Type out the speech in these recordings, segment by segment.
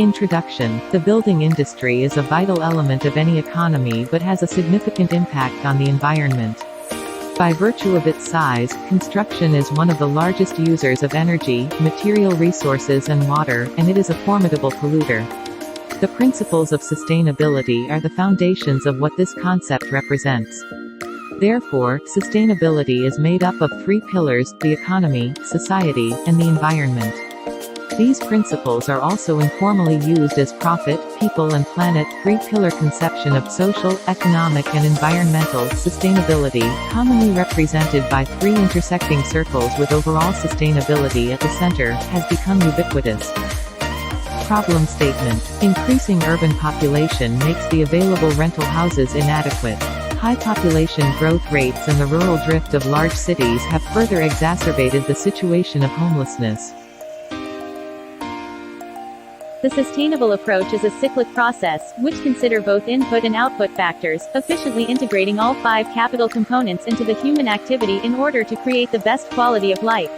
Introduction. The building industry is a vital element of any economy but has a significant impact on the environment. By virtue of its size, construction is one of the largest users of energy, material resources and water, and it is a formidable polluter. The principles of sustainability are the foundations of what this concept represents. Therefore, sustainability is made up of three pillars: the economy, society, and the environment. These principles are also informally used as profit, people and planet, three-pillar conception of social, economic and environmental sustainability, commonly represented by three intersecting circles with overall sustainability at the center, has become ubiquitous. Problem statement. Increasing urban population makes the available rental houses inadequate. High population growth rates and the rural drift of large cities have further exacerbated the situation of homelessness. The sustainable approach is a cyclic process, which consider both input and output factors, efficiently integrating all five capital components into the human activity in order to create the best quality of life.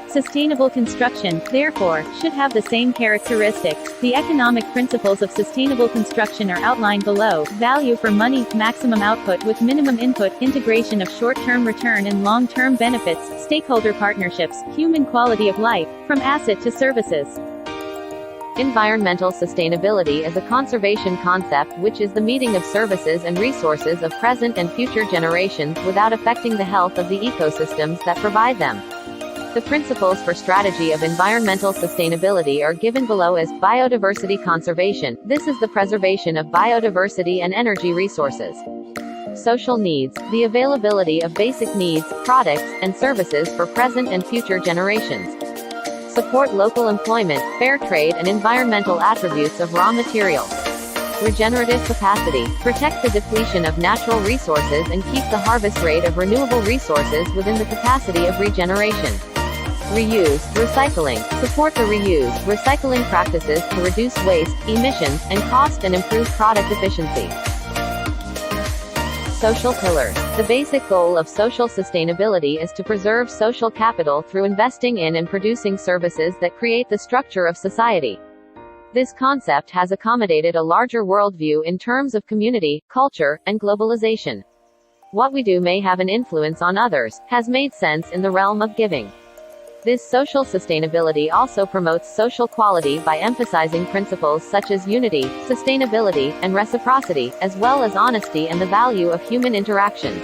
Sustainable construction, therefore, should have the same characteristics. The economic principles of sustainable construction are outlined below: value for money, maximum output with minimum input, integration of short-term return and long-term benefits, stakeholder partnerships, human quality of life, from asset to services. Environmental sustainability is a conservation concept which is the meeting of services and resources of present and future generations without affecting the health of the ecosystems that provide them. The principles for strategy of environmental sustainability are given below as biodiversity conservation. This is the preservation of biodiversity and energy resources. Social needs, the availability of basic needs, products, and services for present and future generations. Support local employment, fair trade and environmental attributes of raw materials. Regenerative capacity, protect the depletion of natural resources and keep the harvest rate of renewable resources within the capacity of regeneration. Reuse, recycling, support the reuse, recycling practices to reduce waste, emissions, and cost and improve product efficiency. Social pillars. The basic goal of social sustainability is to preserve social capital through investing in and producing services that create the structure of society. This concept has accommodated a larger worldview in terms of community, culture, and globalization. What we do may have an influence on others, has made sense in the realm of giving. This social sustainability also promotes social quality by emphasizing principles such as unity, sustainability, and reciprocity, as well as honesty and the value of human interactions.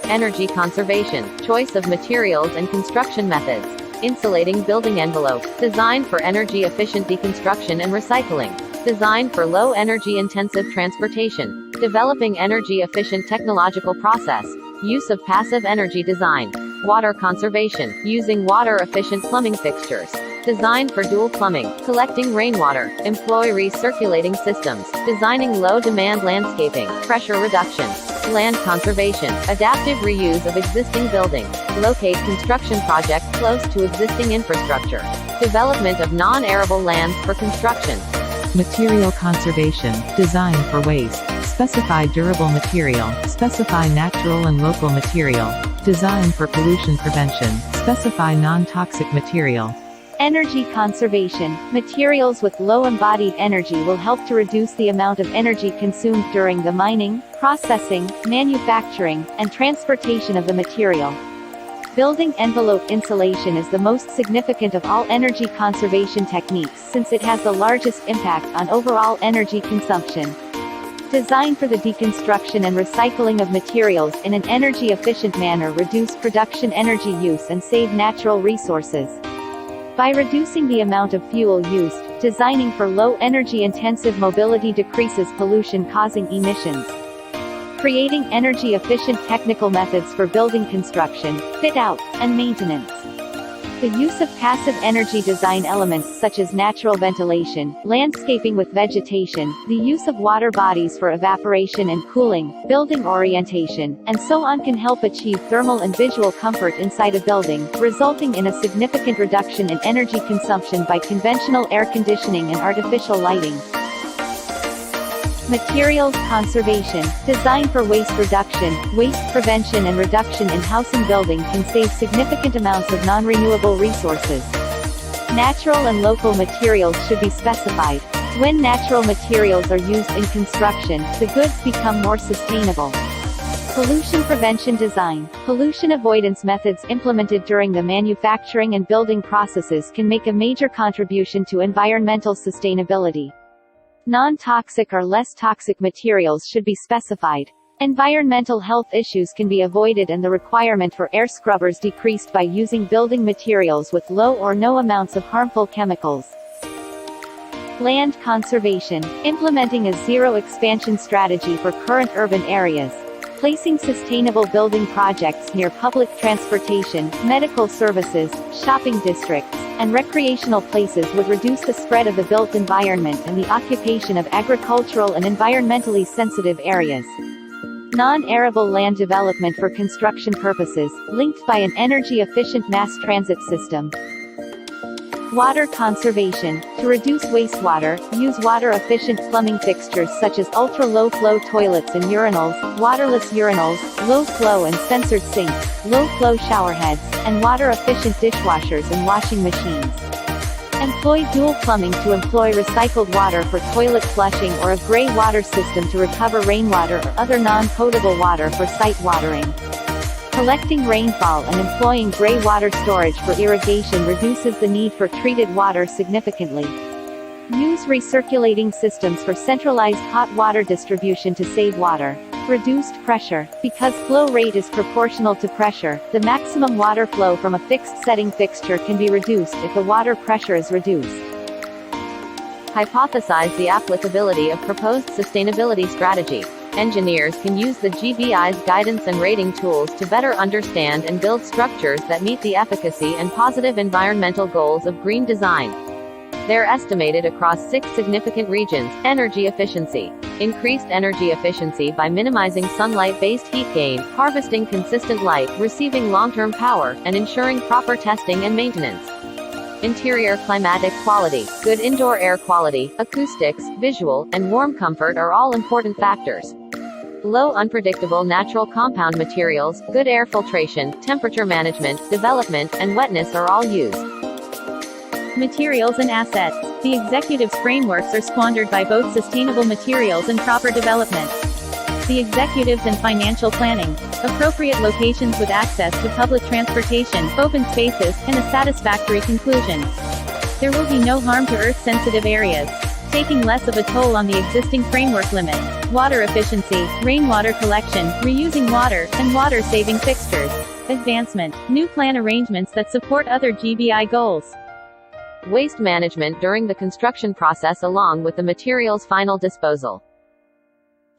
Energy conservation, choice of materials and construction methods. Insulating building envelope, designed for energy-efficient deconstruction and recycling. Designed for low energy-intensive transportation. Developing energy-efficient technological process. Use of passive energy design. Water conservation, using water-efficient plumbing fixtures. Designed for dual plumbing, collecting rainwater. Employ recirculating systems. Designing low-demand landscaping, pressure reduction. Land conservation, adaptive reuse of existing buildings. Locate construction projects close to existing infrastructure. Development of non-arable lands for construction. Material conservation, design for waste. Specify durable material, specify natural and local material. Design for pollution prevention, specify non-toxic material. Energy conservation. Materials with low embodied energy will help to reduce the amount of energy consumed during the mining, processing, manufacturing, and transportation of the material. Building envelope insulation is the most significant of all energy conservation techniques since it has the largest impact on overall energy consumption. Designed for the deconstruction and recycling of materials in an energy-efficient manner, reduce production energy use and save natural resources. By reducing the amount of fuel used, designing for low energy-intensive mobility decreases pollution-causing emissions. Creating energy-efficient technical methods for building construction, fit-out, and maintenance. The use of passive energy design elements such as natural ventilation, landscaping with vegetation, the use of water bodies for evaporation and cooling, building orientation, and so on can help achieve thermal and visual comfort inside a building, resulting in a significant reduction in energy consumption by conventional air conditioning and artificial lighting. Materials conservation, designed for waste reduction, waste prevention and reduction in house and building can save significant amounts of non-renewable resources. Natural and local materials should be specified. When natural materials are used in construction, the goods become more sustainable. Pollution prevention design. Pollution avoidance methods implemented during the manufacturing and building processes can make a major contribution to environmental sustainability. Non-toxic or less toxic materials should be specified. Environmental health issues can be avoided and the requirement for air scrubbers decreased by using building materials with low or no amounts of harmful chemicals. Land conservation. Implementing a zero expansion strategy for current urban areas. Placing sustainable building projects near public transportation, medical services, shopping districts, and recreational places would reduce the spread of the built environment and the occupation of agricultural and environmentally sensitive areas. Non-arable land development for construction purposes, linked by an energy-efficient mass transit system. Water conservation. To reduce wastewater, use water-efficient plumbing fixtures such as ultra-low flow toilets and urinals, waterless urinals, low-flow and censored sinks, low-flow showerheads, and water-efficient dishwashers and washing machines. Employ dual plumbing to employ recycled water for toilet flushing or a gray water system to recover rainwater or other non-potable water for site watering. Collecting rainfall and employing gray water storage for irrigation reduces the need for treated water significantly. Use recirculating systems for centralized hot water distribution to save water. Reduced pressure. Because flow rate is proportional to pressure, the maximum water flow from a fixed setting fixture can be reduced if the water pressure is reduced. Hypothesize the applicability of proposed sustainability strategy. Engineers can use the GBI's guidance and rating tools to better understand and build structures that meet the efficacy and positive environmental goals of green design. They're estimated across 6 significant regions. Energy efficiency. Increased energy efficiency by minimizing sunlight-based heat gain, harvesting consistent light, receiving long-term power, and ensuring proper testing and maintenance. Interior climatic quality. Good indoor air quality, acoustics, visual, and warm comfort are all important factors. Low unpredictable natural compound materials, good air filtration, temperature management, development, and wetness are all used. Materials and assets. The executive's frameworks are squandered by both sustainable materials and proper development. The executives and financial planning. Appropriate locations with access to public transportation, open spaces, and a satisfactory conclusion. There will be no harm to earth-sensitive areas, taking less of a toll on the existing framework limit. Water efficiency, rainwater collection, reusing water, and water-saving fixtures. Advancement. New plan arrangements that support other GBI goals. Waste management during the construction process along with the material's final disposal.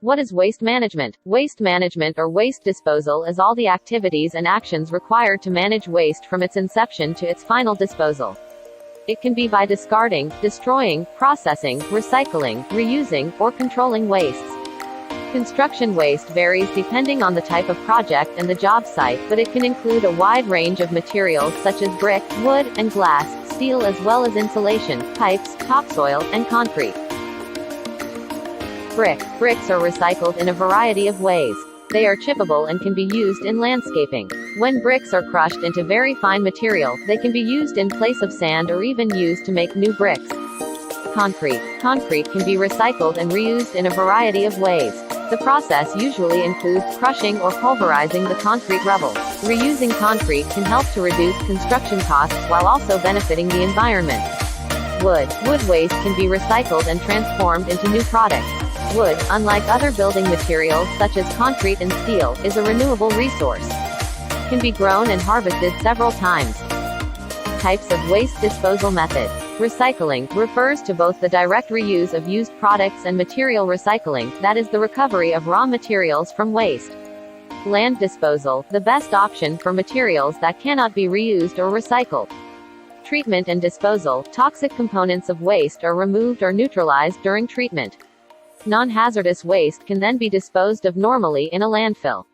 What is waste management? Waste management or waste disposal is all the activities and actions required to manage waste from its inception to its final disposal. It can be by discarding, destroying, processing, recycling, reusing, or controlling wastes. Construction waste varies depending on the type of project and the job site, but it can include a wide range of materials such as brick, wood, and glass, steel as well as insulation, pipes, topsoil, and concrete. Bricks are recycled in a variety of ways. They are chippable and can be used in landscaping. When bricks are crushed into very fine material, they can be used in place of sand or even used to make new bricks. Concrete can be recycled and reused in a variety of ways. The process usually includes crushing or pulverizing the concrete rubble. Reusing concrete can help to reduce construction costs while also benefiting the environment. Wood waste can be recycled and transformed into new products. Wood, unlike other building materials such as concrete and steel, is a renewable resource. Can be grown and harvested several times. Types of waste disposal method. Recycling refers to both the direct reuse of used products and material recycling, that is the recovery of raw materials from waste. Land disposal, the best option for materials that cannot be reused or recycled. Treatment and disposal, toxic components of waste are removed or neutralized during treatment. Non-hazardous waste can then be disposed of normally in a landfill.